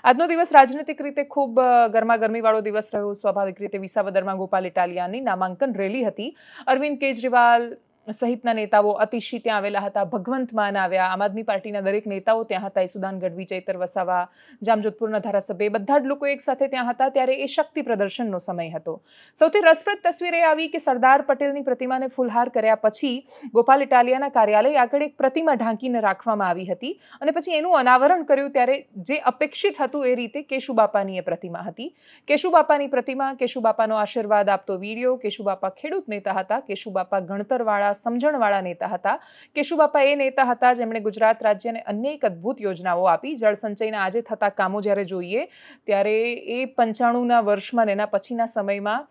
આજનો દિવસ રાજનીતિક રીતે ખૂબ ગરમાગરમીવાળો દિવસ રહ્યો. સ્વાભાવિક રીતે વિસાવદરમાં ગોપાલ ઇટાલિયાની નામાંકન રેલી હતી. અરવિંદ કેજરીવાલ સહિતના નેતાઓ અતિશી ત્યાં આવેલા હતા. ભગવંત માન આવ્યા. આમ આદમી પાર્ટીના દરેક નેતાઓ ત્યાં હતા. ઈસુદાન ગઢવી, ચૈતર વસાવા, જામજોધપુરના ધારાસભ્ય, બધા જ લોકો એક સાથે ત્યાં હતા. ત્યારે એ શક્તિ પ્રદર્શનનો સમય હતો. સૌથી રસપ્રદ તસવીર એ આવી કે સરદાર પટેલની પ્રતિમાને ફૂલહાર કર્યા પછી ગોપાલ ઇટાલિયાના કાર્યાલય આગળ એક પ્રતિમા ઢાંકીને રાખવામાં આવી હતી અને પછી એનું અનાવરણ કર્યું. ત્યારે જે અપેક્ષિત હતું એ રીતે કેશુબાપાની એ પ્રતિમા હતી. કેશુબાપાની પ્રતિમા, કેશુબાપાનો આશીર્વાદ આપતો વીડિયો. કેશુબાપા ખેડૂત નેતા હતા. કેશુબાપા ગણતરવાળા, સમજણવાળા નેતા હતા. કેશુબાપા એ નેતા હતા જેમણે ગુજરાત રાજ્યને અન્ય એક અદ્ભુત યોજનાઓ આપી. જળ સંચયના આજે થતા કામો જ્યારે જોઈએ ત્યારે એ 95ના વર્ષમાં એના પછીના સમયમાં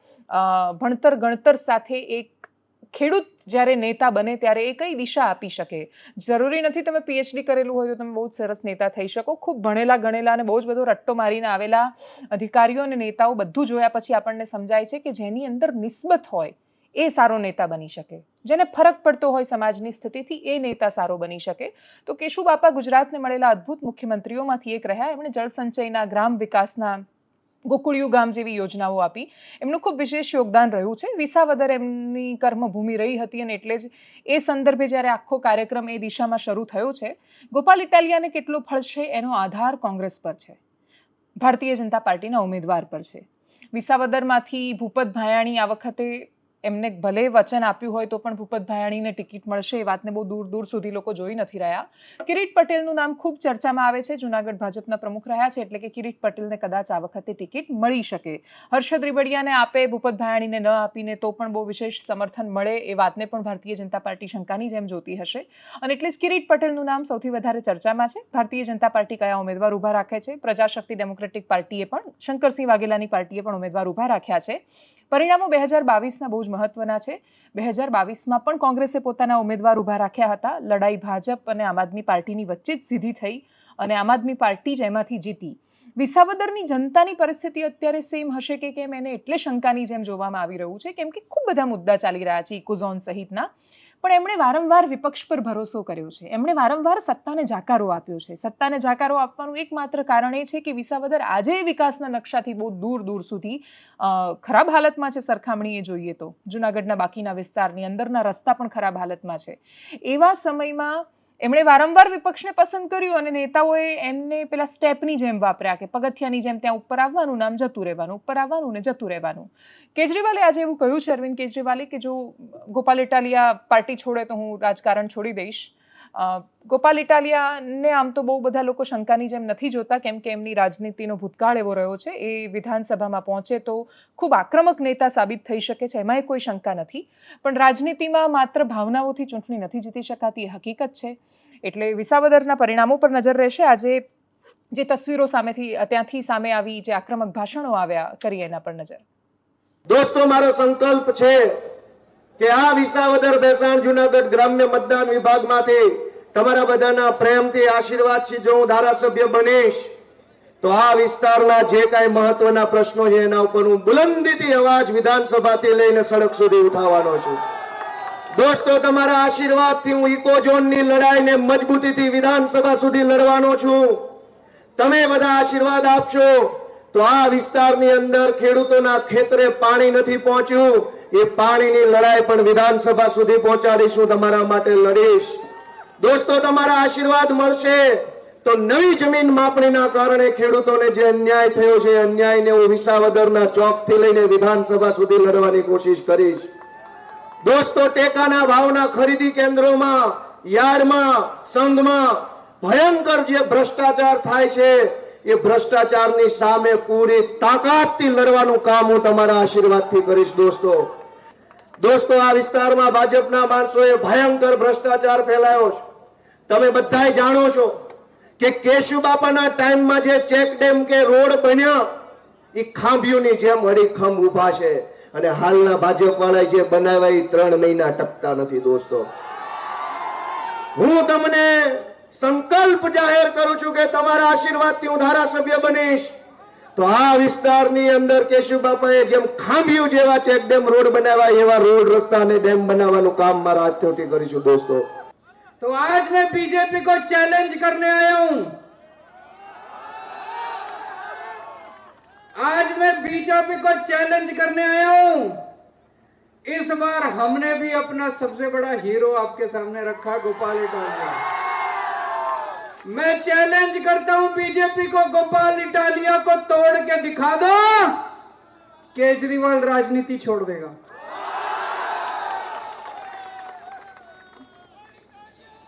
ભણતર ગણતર સાથે એક ખેડૂત જ્યારે નેતા બને ત્યારે એ કઈ દિશા આપી શકે. જરૂરી નથી તમે પીએચડી કરેલું હોય તો તમે બહુ જ સરસ નેતા થઈ શકો. ખૂબ ભણેલા ગણેલા અને બહુ જ બધો રટ્ટો મારીને આવેલા અધિકારીઓ અને નેતાઓ બધું જોયા પછી આપણને સમજાય છે કે જેની અંદર નિસ્બત હોય એ સારો નેતા બની શકે. જેને ફરક પડતો હોય સમાજની સ્થિતિથી એ નેતા સારો બની શકે. તો કેશુબાપા ગુજરાતને મળેલા અદ્ભુત મુખ્યમંત્રીઓમાંથી એક રહ્યા. એમણે જળ સંચયના, ગ્રામ વિકાસના, ગોકુળિયું ગામ જેવી યોજનાઓ આપી. એમનું ખૂબ વિશેષ યોગદાન રહ્યું છે. વિસાવદર એમની કર્મભૂમિ રહી હતી અને એટલે જ એ સંદર્ભે જ્યારે આખો કાર્યક્રમ એ દિશામાં શરૂ થયો છે. ગોપાલ ઇટાલિયાને કેટલો ફળશે એનો આધાર કોંગ્રેસ પર છે, ભારતીય જનતા પાર્ટીના ઉમેદવાર પર છે. વિસાવદરમાંથી ભૂપત ભાયાણી આ વખતે એમને ભલે વચન આપ્યું હોય તો પણ ભૂપત ભાયાણીને ટિકિટ મળશે એ વાતને બહુ દૂર દૂર સુધી લોકો જોઈ નથી રહ્યા. કિરીટ પટેલનું નામ ખૂબ ચર્ચામાં આવે છે. જૂનાગઢ ભાજપના પ્રમુખ રહ્યા છે એટલે કે કિરીટ પટેલને કદાચ આ વખતે ટિકિટ મળી શકે. હર્ષદ રીબડિયાને આપે, ભૂપત ભાયાણીને ન આપીને તો પણ બહુ વિશેષ સમર્થન મળે એ વાતને પણ ભારતીય જનતા પાર્ટી શંકાની જેમ જોતી હશે અને એટલે જ કિરીટ પટેલનું નામ સૌથી વધારે ચર્ચામાં છે. ભારતીય જનતા પાર્ટી કયા ઉમેદવાર ઊભા રાખે છે? પ્રજાશક્તિ ડેમોક્રેટિક પાર્ટીએ પણ, શંકરસિંહ વાઘેલાની પાર્ટીએ પણ ઉમેદવાર ઊભા રાખ્યા છે. પરિણામો 2022ના બહુ જ મહત્વના છે. 2022માં પણ કોંગ્રેસે પોતાના ઉમેદવાર ઊભા રાખ્યા હતા. લડાઈ ભાજપ અને આમ આદમી પાર્ટીની વચ્ચે જ સીધી થઈ અને આમ આદમી પાર્ટી જ એમાંથી જીતી. વિસાવદરની જનતાની પરિસ્થિતિ અત્યારે સેમ હશે કે કેમ એને એટલે શંકાની જેમ જોવામાં આવી રહ્યું છે કેમ કે ખૂબ બધા મુદ્દા ચાલી રહ્યા છે ઇકોઝોન સહિતના. પણ એમણે વારંવાર વિપક્ષ પર ભરોસો કર્યો છે. એમણે વારંવાર સત્તાને જાકારો આપ્યો છે. સત્તાને જાકારો આપવાનું એકમાત્ર કારણ એ છે કે વિસાવદર આજે વિકાસના નકશાથી બહુ દૂર દૂર સુધી ખરાબ હાલતમાં છે સરખામણીએ જોઈએ તો. જૂનાગઢના બાકીના વિસ્તારની અંદરના રસ્તા પણ ખરાબ હાલતમાં છે. એવા સમયમાં એમણે વારંવાર વિપક્ષને પસંદ કર્યું અને નેતાઓએ એમને પેલા સ્ટેપની જેમ વાપર્યા કે પગથિયાની જેમ ત્યાં ઉપર આવવાનું, નામ જતું રહેવાનું, ઉપર આવવાનું ને જતું રહેવાનું. કેજરીવાલે આજે એવું કહ્યું છે, અરવિંદ કેજરીવાલે, કે જો ગોપાલ ઇટાલિયા પાર્ટી છોડે તો હું રાજકારણ છોડી દઈશ. ગોપાલ ઇટાલિયાને આમ તો બહુ બધા લોકો શંકાની જેમ નથી જોતા કેમ કે એમની રાજનીતિનો ભૂતકાળ એવો રહ્યો છે. એ વિધાનસભામાં પહોંચે તો ખૂબ આક્રમક નેતા સાબિત થઈ શકે છે, એમાંય કોઈ શંકા નથી. પણ રાજનીતિમાં માત્ર ભાવનાઓથી ચૂંટણી નથી જીતી શકાતી, એ હકીકત છે. એટલે વિસાવદરના પરિણામો પર નજર રહેશે. આજે જે તસવીરો ત્યાંથી સામે આવી, જે આક્રમક ભાષણો આવ્યા, કરીએ એના પર નજર. દોસ્તો, મારો સંકલ્પ છે કે આ વિસાવદર બેસાણ જૂનાગઢ ગ્રામ્ય મતદાન વિભાગમાંથી તમારા બધાના પ્રેમથી, આશીર્વાદથી જો હું ધારાસભ્ય બનીશ તો આ વિસ્તારના જે કાંઈ મહત્વના પ્રશ્નો છે એના ઉપર હું બુલંદીથી અવાજ વિધાનસભાથી લઈને સડક સુધી ઉઠાવવાનો છું. દોસ્તો, તમારા આશીર્વાદથી હું ઇકોઝોનની લડાઈને મજબૂતીથી વિધાનસભા સુધી લડવાનો છું. તમે બધા આશીર્વાદ આપશો તો આ વિસ્તારની અંદર ખેડૂતોના ખેતરે પાણી નથી પહોંચ્યું, એ પાણીની લડાઈ પણ વિધાનસભા સુધી પહોંચાડીશું, તમારા માટે લડીશ. દોસ્તો, તમારા આશીર્વાદ મળશે તો નવી જમીન માપણીના કારણે ખેડૂતોને જે અન્યાય થયો છે, અન્યાયને હું વિસાવદરના ચોકથી લઈને વિધાનસભા સુધી લડવાની કોશિશ કરીશ. દોસ્તો, ટેકાના ભાવના ખરીદી કેન્દ્રોમાં, યાર્ડમાં, સંઘમાં ભયંકર જે ભ્રષ્ટાચાર થાય છે એ ભ્રષ્ટાચારની સામે પૂરી તાકાતથી લડવાનું કામ હું તમારા આશીર્વાદથી કરીશ. દોસ્તો, આ વિસ્તારમાં ભાજપના માણસોએ ભયંકર ભ્રષ્ટાચાર ફેલાયો છે. તમે બધા જાણો છો કે કેશુબાપાના ટાઈમમાં જે ચેક ડેમ કે રોડ બન્યા એ ખાંભીઓની જેમ અડીખમ ઉભા છે અને હાલના ભાજપ વાળા જે બનાવ્યા એ 3 મહિના ટકતા નથી. દોસ્તો, હું તમને સંકલ્પ જાહેર કરું છું કે તમારા આશીર્વાદથી હું ધારાસભ્ય બનીશ તો આ વિસ્તારની અંદર કેશુબાપાએ જેમ ખાંભીઓ જેવા ચેક ડેમ રોડ બનાવ્યા એવા રોડ, રસ્તા અને ડેમ બનાવવાનું કામ મારા હાથથી કરીશું. દોસ્તો, तो आज मैं बीजेपी को चैलेंज करने आया हूं आज मैं बीजेपी को चैलेंज करने आया हूं। इस बार हमने भी अपना सबसे बड़ा हीरो आपके सामने रखा, गोपाल इटालिया। मैं चैलेंज करता हूं बीजेपी को, गोपाल इटालिया को तोड़ के दिखा दो, केजरीवाल राजनीति छोड़ देगा।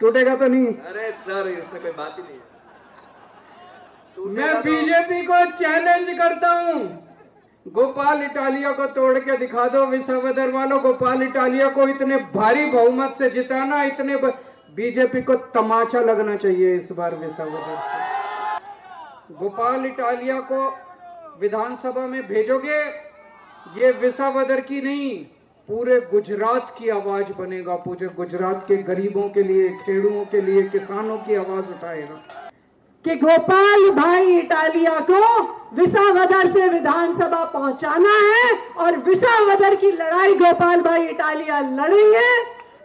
टूटेगा तो नहीं? अरे सर, इससे कोई बात ही नहीं है। मैं बीजेपी को चैलेंज करता हूं, गोपाल इटालिया को तोड़ के दिखा दो। विसावदर वालों, गोपाल इटालिया को इतने भारी बहुमत से जिताना, बीजेपी को तमाचा लगना चाहिए इस बार विसावदर से। गोपाल इटालिया को विधानसभा में भेजोगे, ये विसावदर की नहीं, पूरे गुजरात की आवाज बनेगा। पूरे गुजरात के गरीबों के लिए, खेडूओं के लिए, किसानों की आवाज उठाएगा कि गोपाल भाई इटालिया को विसावदर से विधानसभा पहुंचाना है और विसावदर की लड़ाई गोपाल भाई इटालिया लड़ेंगे।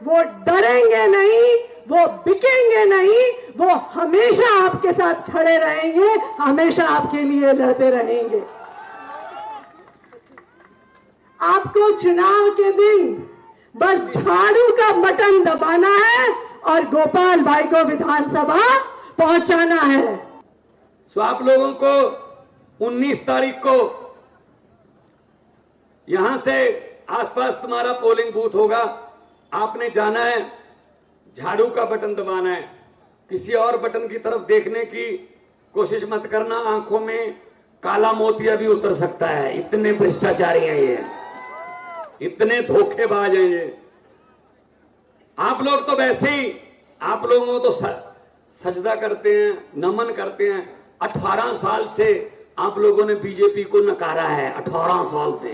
वो डरेंगे नहीं, वो बिकेंगे नहीं, वो हमेशा आपके साथ खड़े रहेंगे, हमेशा आपके लिए लड़ते रहेंगे। आपको चुनाव के दिन बस झाड़ू का बटन दबाना है और गोपाल भाई को विधानसभा पहुंचाना है। सो आप लोगों को 19 तारीख को यहां से आसपास तुम्हारा पोलिंग बूथ होगा। आपने जाना है, झाड़ू का बटन दबाना है। किसी और बटन की तरफ देखने की कोशिश मत करना, आंखों में काला मोतिया भी उतर सकता है। इतने भ्रष्टाचारी हैं ये, इतने धोखेबाज हैं ये। आप लोग तो वैसे ही, आप लोगों को तो सजदा करते हैं, नमन करते हैं। 18 साल से आप लोगों ने बीजेपी को नकारा है। 18 साल से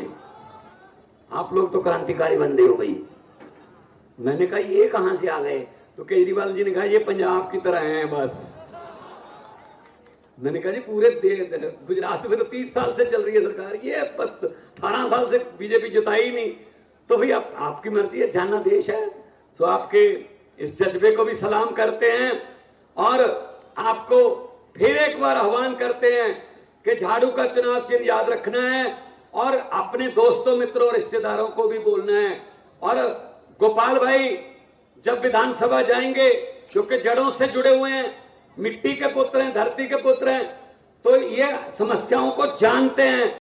आप लोग तो क्रांतिकारी बंदे हो गई। मैंने कहा ये कहां से आ गए, तो केजरीवाल जी ने कहा ये पंजाब की तरह हैं बस। मैंने कहा जी पूरे गुजरात में तो 30 साल से चल रही है सरकार, ये 18 साल से बीजेपी जिताई नहीं। तो भाई आपकी मर्जी है, जाना देश है। तो आपके इस जज्बे को भी सलाम करते हैं और आपको फिर एक बार आह्वान करते हैं कि झाड़ू का चुनाव चिन्ह याद रखना है और अपने दोस्तों, मित्रों, रिश्तेदारों को भी बोलना है। और गोपाल भाई जब विधानसभा जाएंगे, क्योंकि जड़ों से जुड़े हुए हैं, मिट्टी के पुत्र हैं, धरती के पुत्र हैं, तो ये समस्याओं को जानते हैं।